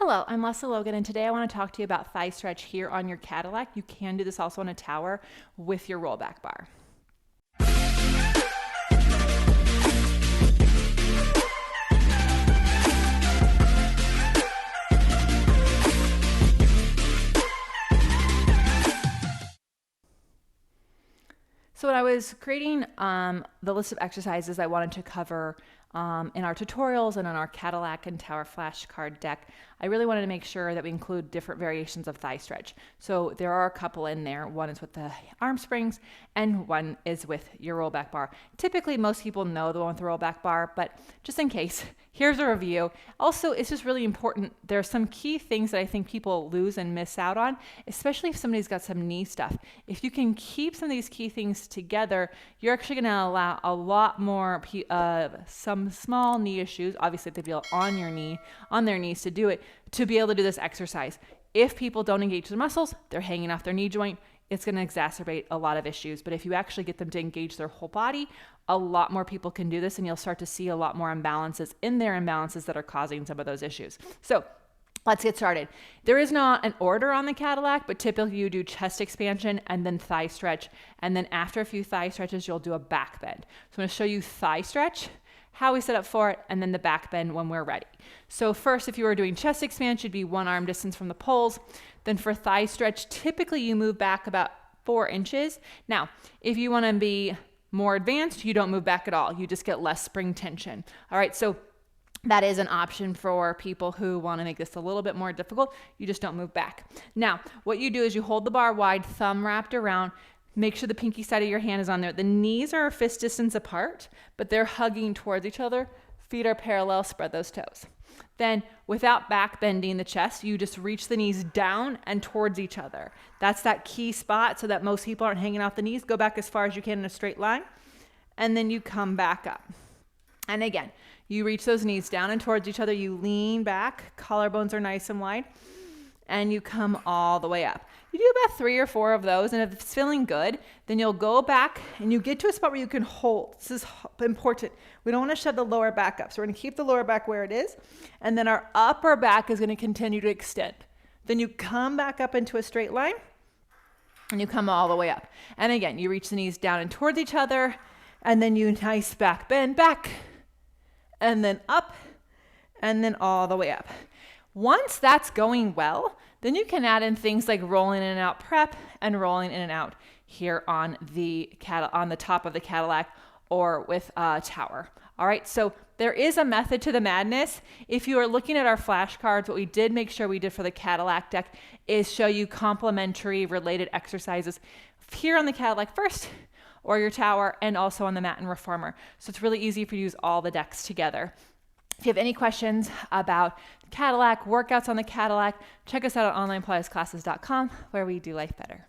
Hello, I'm Lesley Logan, and today I want to talk to you about thigh stretch here on your Cadillac. You can do this also on a tower with your rollback bar. So when I was creating the list of exercises I wanted to cover in our tutorials and on our Cadillac and Tower flashcard deck, I really wanted to make sure that we include different variations of thigh stretch. So there are a couple in there. One is with the arm springs and one is with your rollback bar. Typically, most people know the one with the rollback bar, but just in case, here's a review. Also, it's just really important. There are some key things that I think people lose and miss out on, especially if somebody's got some knee stuff. If you can keep some of these key things together, you're actually going to allow a lot more some small knee issues, obviously if they feel on their knees to do it, to be able to do this exercise. If people don't engage their muscles, they're hanging off their knee joint, it's going to exacerbate a lot of issues. But if you actually get them to engage their whole body, a lot more people can do this, and you'll start to see a lot more imbalances that are causing some of those issues. So let's get started. There is not an order on the Cadillac, but typically you do chest expansion and then thigh stretch. And then after a few thigh stretches, you'll do a back bend. So I'm going to show you thigh stretch, how we set up for it, and then the back bend when we're ready. So first, if you were doing chest expansion, it'd be one arm distance from the poles. Then for thigh stretch, typically you move back about 4 inches. Now, if you want to be more advanced, you don't move back at all. You just get less spring tension. All right, so that is an option for people who want to make this a little bit more difficult. You just don't move back. Now, what you do is you hold the bar wide, thumb wrapped around. Make sure the pinky side of your hand is on there. The knees are a fist distance apart, but they're hugging towards each other. Feet are parallel, spread those toes. Then without back bending the chest, you just reach the knees down and towards each other. That's that key spot so that most people aren't hanging off the knees. Go back as far as you can in a straight line, and then you come back up. And again, you reach those knees down and towards each other. You lean back, collarbones are nice and wide, and you come all the way up. You do about 3 or 4 of those, and if it's feeling good, then you'll go back and you get to a spot where you can hold. This is important. We don't want to shove the lower back up, so we're going to keep the lower back where it is, and then our upper back is going to continue to extend. Then you come back up into a straight line, and you come all the way up. And again, you reach the knees down and towards each other, and then you nice back bend back, and then up, and then all the way up. Once that's going well, then you can add in things like rolling in and out prep and rolling in and out here on the top of the Cadillac or with a tower. All right, so there is a method to the madness. If you are looking at our flashcards, what we did make sure we did for the Cadillac deck is show you complementary related exercises here on the Cadillac first, or your tower, and also on the mat and reformer. So it's really easy for you to use all the decks together. If you have any questions about Cadillac, workouts on the Cadillac, check us out at onlinepilatesclasses.com, where we do life better.